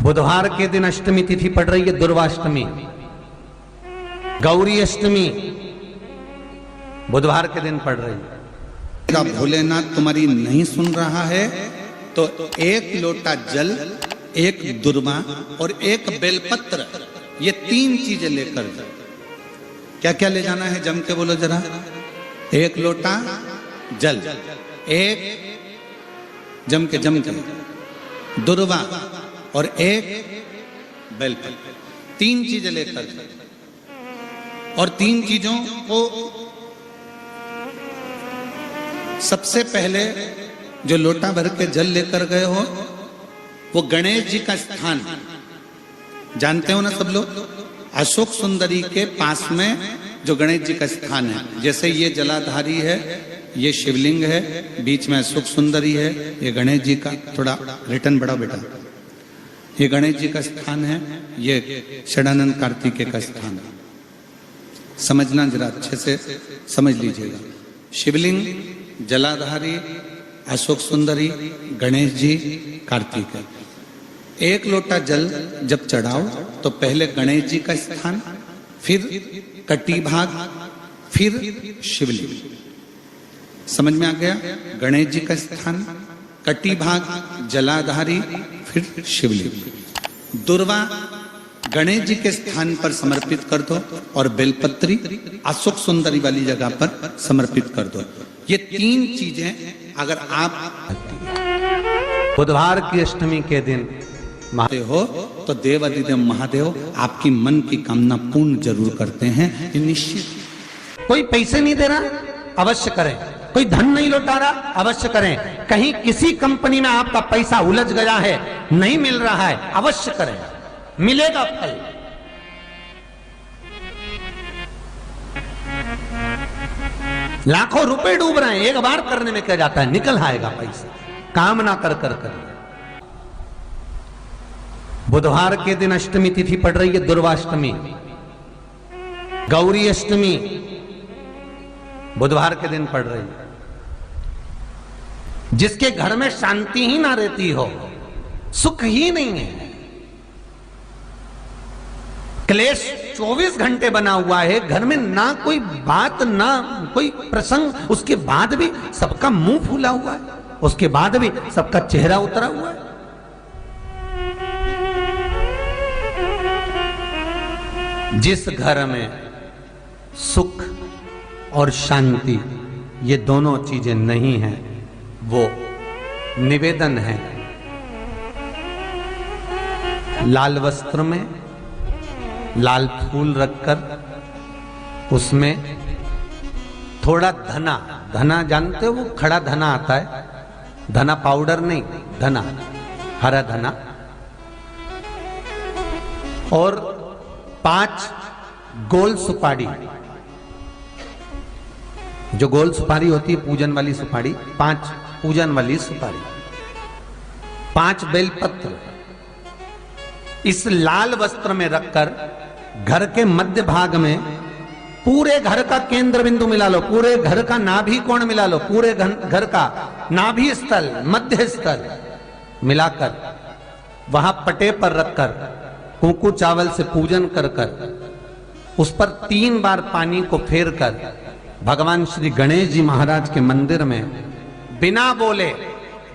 बुधवार के दिन अष्टमी तिथि पड़ रही है, दुर्वाष्टमी, गौरी अष्टमी बुधवार के दिन पड़ रही है। भोलेनाथ तुम्हारी नहीं सुन रहा है तो एक लोटा जल, एक दुर्वा और एक बेलपत्र, ये तीन चीजें लेकर जाओ। क्या क्या ले जाना है, जम के बोलो जरा। एक लोटा जल, एक जम के दुर्वा और एक बेलपत्र, तीन चीजें लेकर जाओ। और तीन चीजों को सबसे पहले जो लोटा भर के जल लेकर गए हो वो गणेश जी का स्थान जानते हो ना सब लोग, अशोक सुंदरी के पास में जो गणेश जी का स्थान है। जैसे ये जलाधारी है, ये शिवलिंग है, बीच में अशोक सुंदरी है, ये गणेश जी का, थोड़ा रिटर्न बढ़ा बेटा, ये गणेश जी का स्थान है, ये षडानंद कार्तिकेय का स्थान है। समझना जरा अच्छे से समझ लीजिएगा। शिवलिंग, जलाधारी, अशोक सुंदरी, गणेश जी, कार्तिकेय। एक लोटा जल जब चढ़ाओ तो पहले गणेश जी का स्थान, फिर कटी भाग, फिर शिवलिंग। समझ में आ गया? गणेश जी का स्थान, कटी भाग, जलाधारी, फिर शिवलिंग। दुर्वा गणेश जी के स्थान पर समर्पित कर दो और बेलपत्री अशोक सुंदरी वाली जगह पर समर्पित कर दो। ये तीन चीजें अगर आप बुधवार की अष्टमी के दिन हो तो देवाधिदेव महादेव आपकी मन की कामना पूर्ण जरूर करते हैं, ये निश्चित। कोई पैसे नहीं दे रहा, अवश्य करें। कोई धन नहीं लौटा रहा, अवश्य करें। कहीं किसी कंपनी में आपका पैसा उलझ गया है, नहीं मिल रहा है, अवश्य करें, मिलेगा फल। लाखों रुपए डूब रहे हैं, एक बार करने में क्या जाता है, निकल आएगा पैसा, काम ना कर कर कर। बुधवार के दिन अष्टमी तिथि पड़ रही है, दुर्वाष्टमी, गौरी अष्टमी बुधवार के दिन पड़ रही है। जिसके घर में शांति ही ना रहती हो, सुख ही नहीं है, क्लेश 24 घंटे बना हुआ है, घर में ना कोई बात ना कोई प्रसंग, उसके बाद भी सबका मुंह फूला हुआ है, उसके बाद भी सबका चेहरा उतरा हुआ है। जिस घर में सुख और शांति ये दोनों चीजें नहीं हैं, वो निवेदन है लाल वस्त्र में लाल फूल रखकर उसमें थोड़ा धना, धना जानते हो, वो खड़ा धना आता है, धना पाउडर नहीं, धना, हरा धना, और 5 गोल सुपारी, जो गोल सुपारी होती है पूजन वाली सुपारी, 5 पूजन वाली सुपारी, 5 बेलपत्र इस लाल वस्त्र में रखकर घर के मध्य भाग में पूरे घर का केंद्र बिंदु मिला लो, पूरे घर का नाभि कोण मिला लो, पूरे घर का नाभि स्थल, मध्य स्थल मिलाकर वहां पटे पर रखकर कुंकू चावल से पूजन कर कर उस पर 3 बार पानी को फेर कर भगवान श्री गणेश जी महाराज के मंदिर में बिना बोले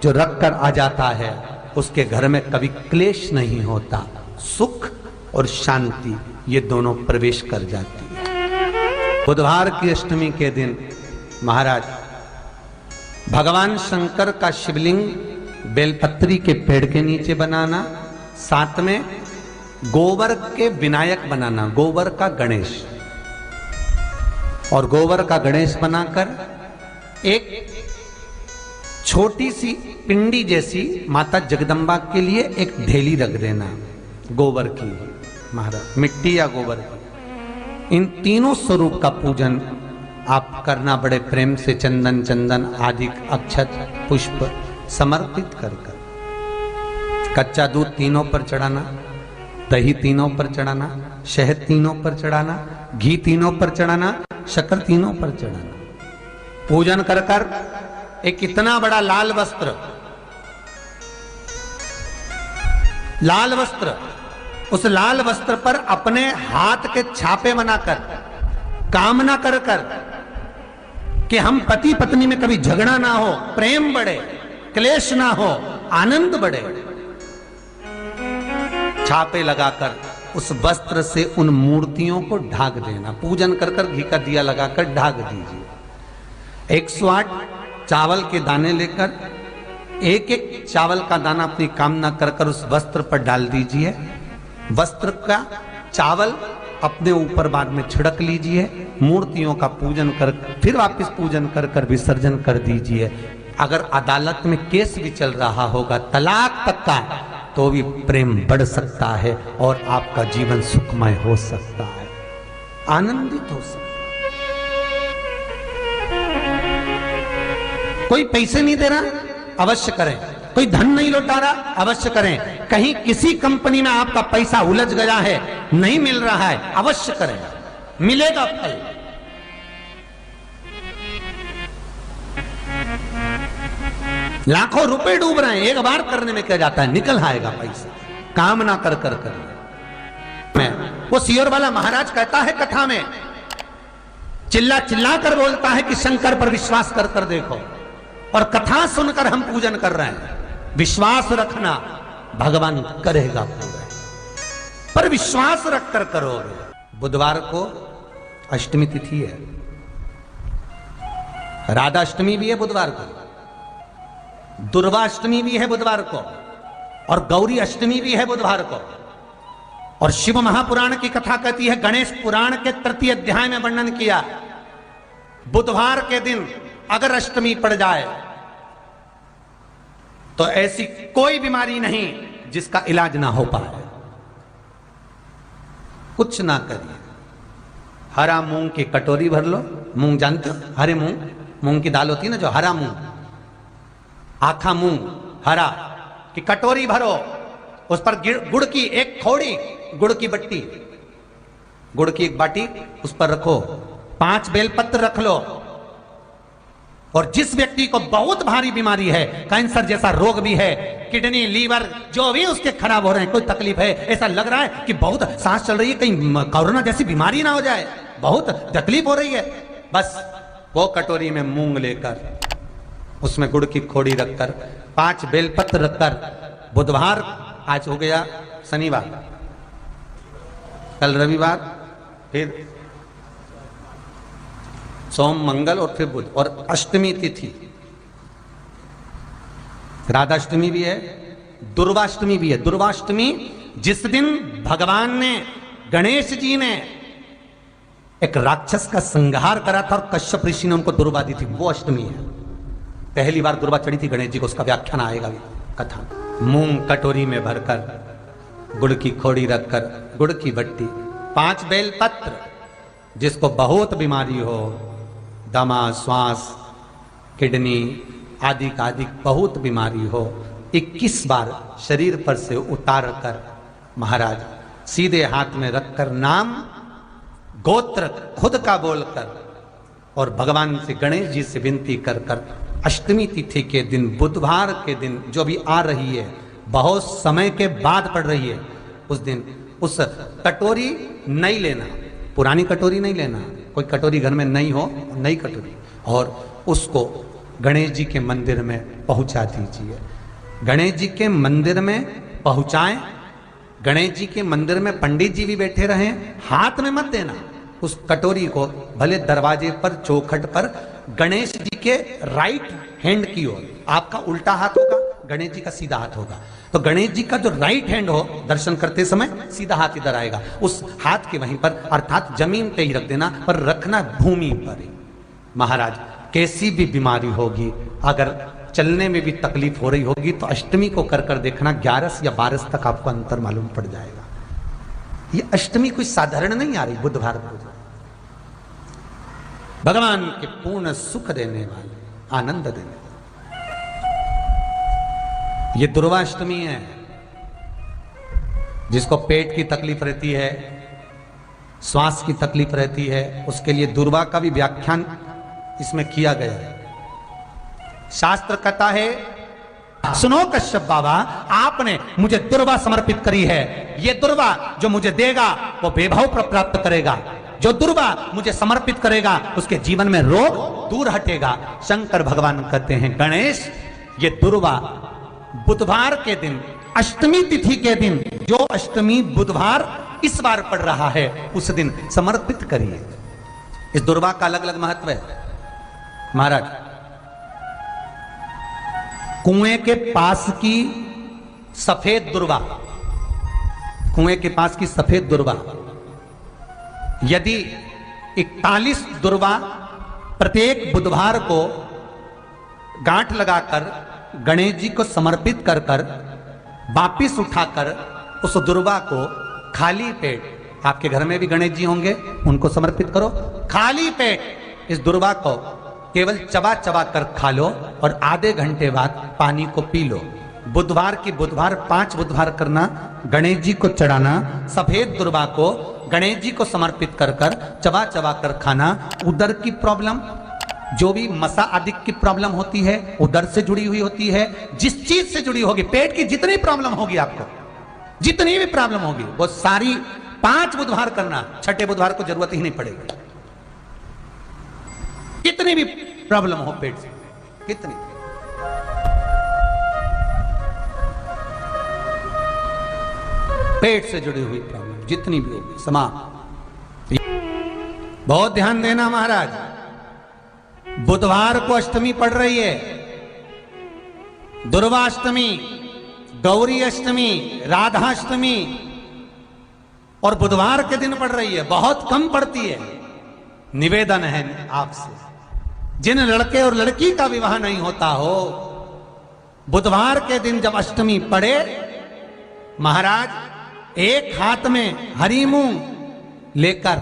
जो रख कर आ जाता है, उसके घर में कभी क्लेश नहीं होता, सुख और शांति ये दोनों प्रवेश कर जाती है। बुधवार की अष्टमी के दिन महाराज भगवान शंकर का शिवलिंग बेलपत्री के पेड़ के नीचे बनाना, साथ में गोबर के विनायक बनाना, गोबर का गणेश, और गोबर का गणेश बनाकर एक छोटी सी पिंडी जैसी माता जगदम्बा के लिए एक ढेली रख देना, गोबर की महाराज, मिट्टी या गोबर की। इन तीनों स्वरूप का पूजन आप करना बड़े प्रेम से, चंदन चंदन आदि अक्षत पुष्प समर्पित कर कर। कच्चा दूध तीनों पर चढ़ाना, दही तीनों पर चढ़ाना, शहद तीनों पर चढ़ाना, घी तीनों पर चढ़ाना, शक्कर तीनों पर चढ़ाना। पूजन कर कर एक इतना बड़ा लाल वस्त्र लाल वस्त्र, उस लाल वस्त्र पर अपने हाथ के छापे बनाकर कामना कर कर कि हम पति पत्नी में कभी झगड़ा ना हो, प्रेम बढ़े, क्लेश ना हो, आनंद बढ़े। छापे लगाकर उस वस्त्र से उन मूर्तियों को ढाक देना। पूजन कर कर घी का दिया लगाकर ढाक दीजिए। 108 चावल के दाने लेकर एक एक चावल का दाना अपनी कामना कर कर उस वस्त्र पर डाल दीजिए। वस्त्र का चावल अपने ऊपर बाद में छिड़क लीजिए। मूर्तियों का पूजन कर फिर वापस पूजन कर कर विसर्जन कर दीजिए। अगर अदालत में केस भी चल रहा होगा तलाक तक का, तो भी प्रेम बढ़ सकता है और आपका जीवन सुखमय हो सकता है, आनंदित हो सकता है। कोई पैसे नहीं दे रहा, अवश्य करें। कोई धन नहीं लौटा रहा, अवश्य करें। कहीं किसी कंपनी में आपका पैसा उलझ गया है, नहीं मिल रहा है, अवश्य करें, मिलेगा फल। लाखों रुपए डूब रहे हैं, एक बार करने में क्या जाता है, निकल आएगा पैसा। कामना कर कर करिए। मैं वो सियोर वाला महाराज कहता है कथा में, चिल्ला चिल्ला कर बोलता है कि शंकर पर विश्वास कर कर देखो, और कथा सुनकर हम पूजन कर रहे हैं। विश्वास रखना, भगवान करेगा पूरा, पर विश्वास रख कर करोगे। बुधवार को अष्टमी तिथि है, राधा अष्टमी भी है बुधवार को, दुर्वाष्टमी भी है बुधवार को, और गौरी अष्टमी भी है बुधवार को। और शिव महापुराण की कथा कहती है, गणेश पुराण के तृतीय अध्याय में वर्णन किया, बुधवार के दिन अगर अष्टमी पड़ जाए तो ऐसी कोई बीमारी नहीं जिसका इलाज ना हो पाए। कुछ ना करिए, हरा मूंग की कटोरी भर लो। मूंग जानते हो, हरे मूंग, मूंग की दाल होती है ना जो, हरा मूंग, आखा मूंग हरा की कटोरी भरो, उस पर गुड़ की एक खोड़ी, गुड़ की बट्टी, गुड़ की एक बाटी उस पर रखो, 5 बेलपत्र रख लो। और जिस व्यक्ति को बहुत भारी बीमारी है, कैंसर जैसा रोग भी है, किडनी, लीवर जो भी उसके खराब हो रहे हैं, कोई तकलीफ है, ऐसा लग रहा है कि बहुत सांस चल रही है, कहीं कोरोना जैसी बीमारी ना हो जाए, बहुत तकलीफ हो रही है, बस वो कटोरी में मूंग लेकर उसमें गुड़ की खोड़ी रखकर 5 बेलपत्र रखकर, बुधवार आज हो गया, शनिवार, कल रविवार, फिर सोम मंगल और फिर बुध, और अष्टमी तिथि, राधाष्टमी भी है, दुर्वाष्टमी भी है। दुर्वाष्टमी जिस दिन भगवान ने, गणेश जी ने एक राक्षस का संहार करा था और कश्यप ऋषि ने उनको दुर्वा दी थी, वो अष्टमी है। पहली बार दुर्वा चढ़ी थी गणेश जी को, उसका व्याख्यान आएगा कथा। मूंग कटोरी में भरकर, गुड़ की खोड़ी रखकर, गुड़ की बट्टी, 5 बेलपत्र, जिसको बहुत बीमारी हो, दमा, श्वास, किडनी आदि का आदि बहुत बीमारी हो, 21 बार शरीर पर से उतार कर महाराज सीधे हाथ में रखकर नाम गोत्र खुद का बोलकर और भगवान से, गणेश जी से विनती कर कर अष्टमी तिथि के दिन, बुधवार के दिन जो भी आ रही है, बहुत समय के बाद पड़ रही है, उस दिन उस कटोरी नहीं लेना, पुरानी कटोरी नहीं लेना, कोई कटोरी घर में नहीं हो, नई कटोरी, और उसको गणेश जी के मंदिर में पहुंचा दीजिए। गणेश जी के मंदिर में पहुंचाएं, गणेश जी के मंदिर में पंडित जी भी बैठे रहें, हाथ में मत देना उस कटोरी को, भले दरवाजे पर, चौखट पर, गणेश जी के राइट हैंड की ओर, आपका उल्टा हाथ होगा, गणेश जी का सीधा हाथ होगा, तो गणेश जी का जो राइट हैंड हो, दर्शन करते समय सीधा हाथ इधर आएगा, उस हाथ के वहीं पर, अर्थात जमीन पे ही रख देना, पर रखना भूमि पर ही। महाराज कैसी भी बीमारी होगी, अगर चलने में भी तकलीफ हो रही होगी, तो अष्टमी को कर कर देखना, 11 या 12 तक आपको अंतर मालूम पड़ जाएगा। ये अष्टमी कोई साधारण नहीं आ रही, बुधवार को भगवान के पूर्ण सुख देने वाले, आनंद देने वाले, ये दुर्वाष्टमी है। जिसको पेट की तकलीफ रहती है, श्वास की तकलीफ रहती है, उसके लिए दुर्वा का भी व्याख्यान इसमें किया गया है। शास्त्र कहता है सुनो कश्यप बाबा, आपने मुझे दुर्वा समर्पित करी है। ये दुर्वा जो मुझे देगा वो वैभव प्राप्त करेगा। जो दुर्वा मुझे समर्पित करेगा उसके जीवन में रोग दूर हटेगा। शंकर भगवान कहते हैं, गणेश ये दुर्वा बुधवार के दिन, अष्टमी तिथि के दिन, जो अष्टमी बुधवार इस बार पड़ रहा है उस दिन समर्पित करिए। इस दुर्वा का अलग अलग महत्व है महाराज। कुएं के पास की सफेद दुर्वा, कुएं के पास की सफेद दुर्वा, यदि 41 दुर्वा प्रत्येक बुधवार को गांठ लगाकर गणेश जी को समर्पित कर कर वापिस उठाकर उस दुर्वा को खाली पेट, आपके घर में भी गणेश जी होंगे, उनको समर्पित करो। खाली पेट इस दुर्वा को केवल चबा चबा कर खा लो और आधे घंटे बाद पानी को पी लो। बुधवार की बुधवार 5 बुधवार करना, गणेश जी को चढ़ाना। सफेद दुर्वा को गणेश जी को समर्पित कर कर चबा चबा कर खाना। उदर की प्रॉब्लम, जो भी मसा आदि की प्रॉब्लम होती है उदर से जुड़ी हुई होती है, जिस चीज से जुड़ी होगी, पेट की जितनी प्रॉब्लम होगी, आपको जितनी भी प्रॉब्लम होगी वो सारी 5 बुधवार करना। 6ठे बुधवार को जरूरत ही नहीं पड़ेगी। कितनी भी प्रॉब्लम हो पेट से, कितनी, पेट से जुड़ी हुई प्रॉब्लम जितनी भी होगी समाप्त। बहुत ध्यान देना महाराज, बुधवार को अष्टमी पड़ रही है, दुर्वाष्टमी, गौरी अष्टमी, राधाष्टमी, और बुधवार के दिन पड़ रही है। बहुत कम पड़ती है। निवेदन है आपसे, जिन लड़के और लड़की का विवाह नहीं होता हो, बुधवार के दिन जब अष्टमी पड़े, महाराज एक हाथ में हरी मूंग लेकर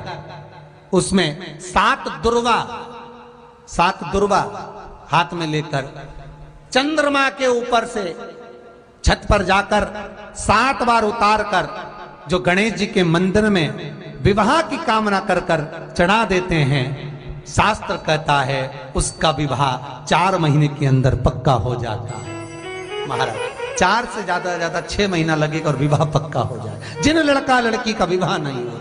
उसमें 7 दुर्वा हाथ में लेकर चंद्रमा के ऊपर से छत पर जाकर 7 बार उतार कर जो गणेश जी के मंदिर में विवाह की कामना कर कर चढ़ा देते हैं, शास्त्र कहता है उसका विवाह 4 महीने के अंदर पक्का हो जाता है। महाराज 4 से ज्यादा 6 महीना लगेगा और विवाह पक्का हो जाए। जिन लड़का लड़की का विवाह नहीं हो रहा,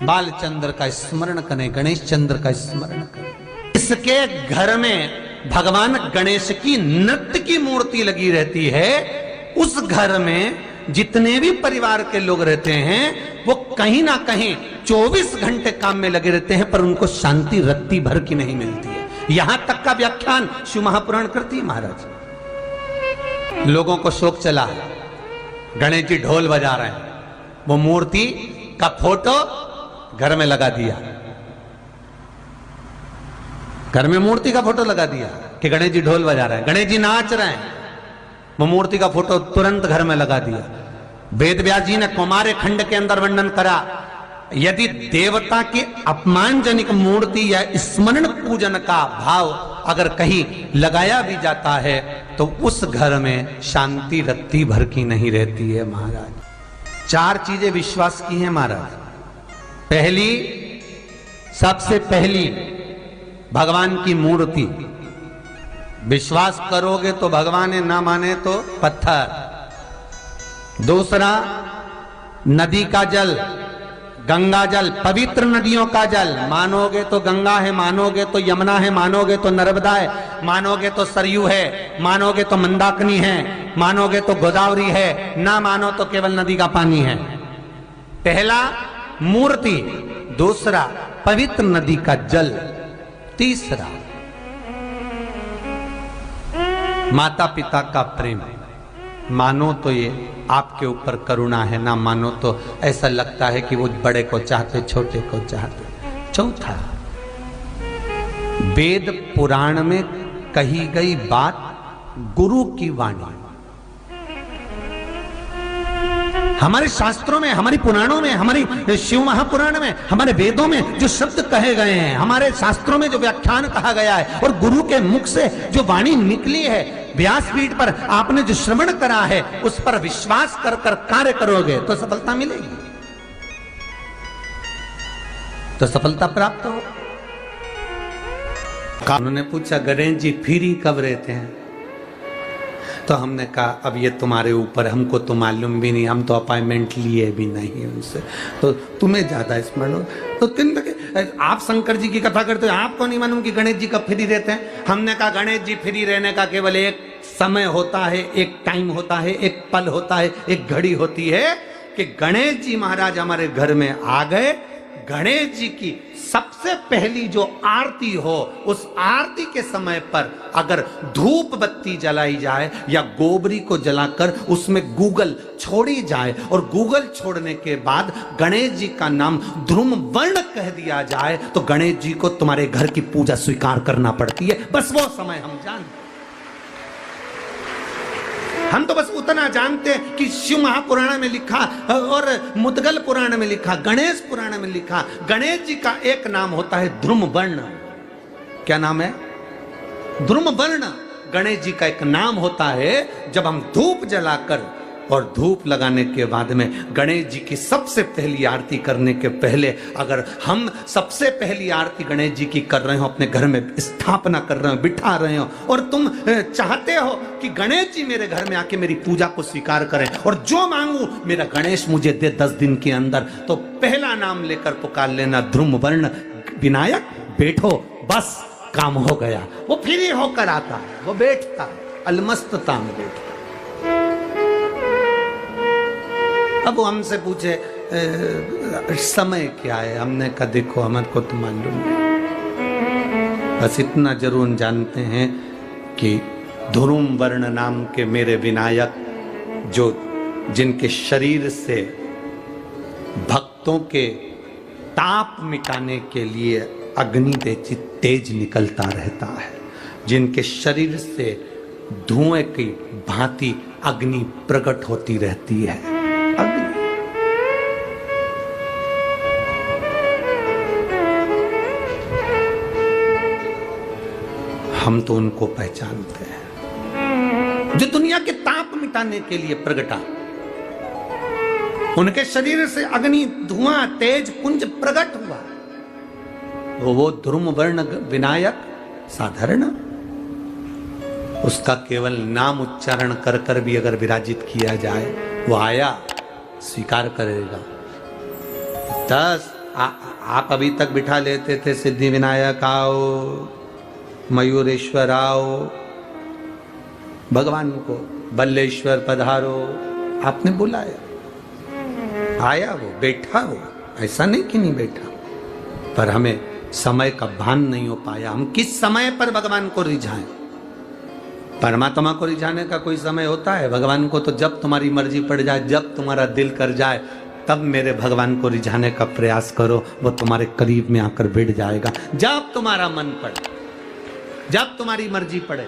बालचंद्र का स्मरण करें, गणेश चंद्र का स्मरण करें। इसके घर में भगवान गणेश की नृत्य की मूर्ति लगी रहती है। उस घर में जितने भी परिवार के लोग रहते हैं वो कहीं ना कहीं 24 घंटे काम में लगे रहते हैं, पर उनको शांति रत्ती भर की नहीं मिलती है। यहां तक का व्याख्यान शिव महापुराण करती है महाराज। लोगों को शोक चला, गणेश जी ढोल बजा रहे हैं, वो मूर्ति का फोटो घर में लगा दिया, घर में मूर्ति का फोटो लगा दिया कि गणेश जी ढोल बजा रहे हैं, गणेश जी नाच रहे हैं, वो मूर्ति का फोटो तुरंत घर में लगा दिया। वेद व्यास जी ने कुमार खंड के अंदर वर्णन करा, यदि देवता की अपमानजनक मूर्ति या स्मरण पूजन का भाव अगर कहीं लगाया भी जाता है तो उस घर में शांति रत्ती भर की नहीं रहती है महाराज। 4 चीजें विश्वास की हैं महाराज। पहली, सबसे पहली भगवान की मूर्ति, विश्वास करोगे तो भगवान है, ना माने तो पत्थर। दूसरा, नदी का जल, गंगा जल, पवित्र नदियों का जल, मानोगे तो गंगा है, मानोगे तो यमुना है, मानोगे तो नर्मदा है, मानोगे तो सरयू है, मानोगे तो मंदाकिनी है, मानोगे तो गोदावरी है, ना मानो तो केवल नदी का पानी है। पहला मूर्ति, दूसरा पवित्र नदी का जल, तीसरा माता पिता का प्रेम। मानो तो ये आपके ऊपर करुणा है, ना मानो तो ऐसा लगता है कि वो बड़े को चाहते, छोटे को चाहते। चौथा, वेद पुराण में कही गई बात गुरु की वाणी। हमारे शास्त्रों में, हमारी पुराणों में, हमारी शिव महापुराण में, हमारे वेदों में जो शब्द कहे गए हैं, हमारे शास्त्रों में जो व्याख्यान कहा गया है और गुरु के मुख से जो वाणी निकली है, व्यासपीठ पर आपने जो श्रवण करा है, उस पर विश्वास कर कर कार्य करोगे तो सफलता मिलेगी, तो सफलता प्राप्त हो। उन्होंने पूछा, गणेश जी फ्री कब रहते हैं? तो हमने कहा अब ये तुम्हारे ऊपर, हमको तो मालूम भी नहीं, हम तो अपॉइंटमेंट लिए भी नहीं उनसे, तो तुम्हें ज्यादा स्मरण हो। तो तीन लगे आप शंकर जी की कथा करते हो, आपको नहीं मालूम कि गणेश जी कब फ्री रहते हैं? हमने कहा गणेश जी फ्री रहने का केवल एक समय होता है, एक टाइम होता है, एक पल होता है, एक घड़ी होती है कि गणेश जी महाराज हमारे घर में आ गए। गणेश जी की सबसे पहली जो आरती हो, उस आरती के समय पर अगर धूप बत्ती जलाई जाए या गोबरी को जलाकर उसमें गूगल छोड़ी जाए और गूगल छोड़ने के बाद गणेश जी का नाम ध्रुम वर्ण कह दिया जाए, तो गणेश जी को तुम्हारे घर की पूजा स्वीकार करना पड़ती है। बस वो समय हम जानते, हम तो बस उतना जानते हैं कि शिव महापुराण में लिखा और मुद्गल पुराण में लिखा, गणेश पुराण में लिखा, गणेश जी का एक नाम होता है ध्रुम वर्ण। क्या नाम है? ध्रुम वर्ण गणेश जी का एक नाम होता है। जब हम धूप जलाकर और धूप लगाने के बाद में गणेश जी की सबसे पहली आरती करने के पहले अगर हम सबसे पहली आरती गणेश जी की कर रहे हो, अपने घर में स्थापना कर रहे हो, बिठा रहे हो, और तुम चाहते हो कि गणेश जी मेरे घर में आके मेरी पूजा को स्वीकार करें और जो मांगू मेरा गणेश मुझे दे 10 दिन के अंदर, तो पहला नाम लेकर पुकार लेना ध्रुम वर्ण विनायक, बैठो, बस काम हो गया। वो फ्री होकर आता है, वो बैठता है, अलमस्तता में बैठता। अब वो हमसे पूछे समय क्या है? हमने कहा देखो हमारे को तो मालूम नहीं, बस इतना जरूर जानते हैं कि ध्रुम वर्ण नाम के मेरे विनायक, जो जिनके शरीर से भक्तों के ताप मिटाने के लिए अग्नि तेज निकलता रहता है, जिनके शरीर से धुएं की भांति अग्नि प्रकट होती रहती है। हम तो उनको पहचानते हैं जो दुनिया के ताप मिटाने के लिए प्रगटा, उनके शरीर से अग्नि धुआं तेज पुंज प्रकट हुआ। वो ध्रुम वर्ण विनायक साधारण, उसका केवल नाम उच्चारण कर कर भी अगर विराजित किया जाए, वो आया स्वीकार करेगा। 10 आप अभी तक बिठा लेते थे सिद्धि विनायक आओ, मयूरेश्वर आओ, भगवान को बल्लेश्वर पधारो, आपने बुलाया, आया, वो बैठा, वो ऐसा नहीं कि नहीं बैठा, पर हमें समय का भान नहीं हो पाया। हम किस समय पर भगवान को रिझाएं? परमात्मा को रिझाने का कोई समय होता है? भगवान को तो जब तुम्हारी मर्जी पड़ जाए, जब तुम्हारा दिल कर जाए, तब मेरे भगवान को रिझाने का प्रयास करो, वो तुम्हारे करीब में आकर बैठ जाएगा। जब तुम्हारा मन पड़े, जब तुम्हारी मर्जी पड़े।